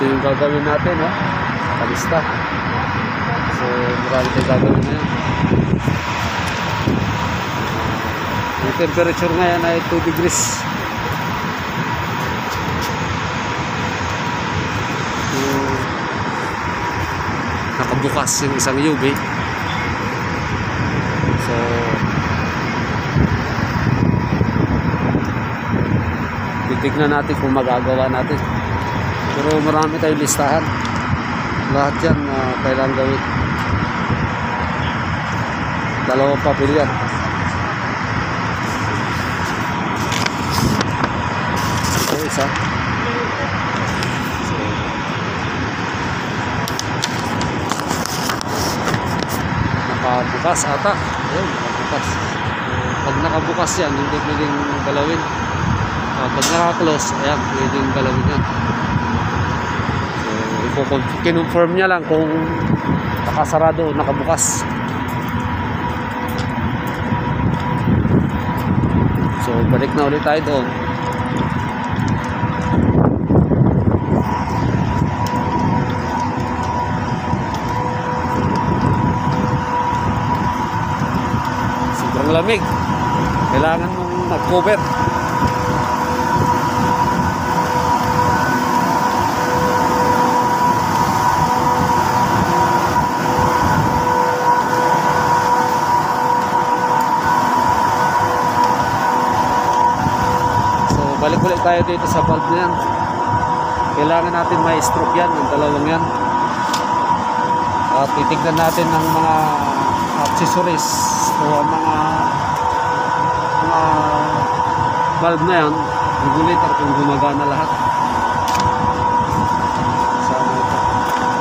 yung gagawin natin, no? Kalista. So marami tayong gagawin ngayon. Yung temperature ngayon ay 2 degrees. So, nakabukas yung isang UV. So titignan natin kung magagawa natin. Pero marami tayong listahan. Lahat yan kailangan gawin. 2 papel yan. Ito isa. So, nakabukas ata. Ayun, nakabukas. Pag nakabukas yan, hindi pwedeng galawin. Pag naka-close, ayan, pwedeng galawin yan. So, kinonfirm niya lang kung nakasarado o nakabukas. So, balik na ulit tayo doon. Sobrang lamig. Kailangan mong mag-cover. Balik ulit tayo dito sa valve na yan. Kailangan natin ma-stroke yan, yung dalawang yan. At titignan natin ng mga accessories o mga valve na yan, regulator kung gumagana lahat.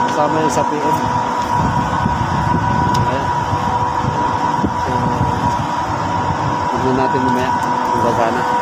Kasama yung sa PM. Ayan. So tignan natin mamaya kung gagana.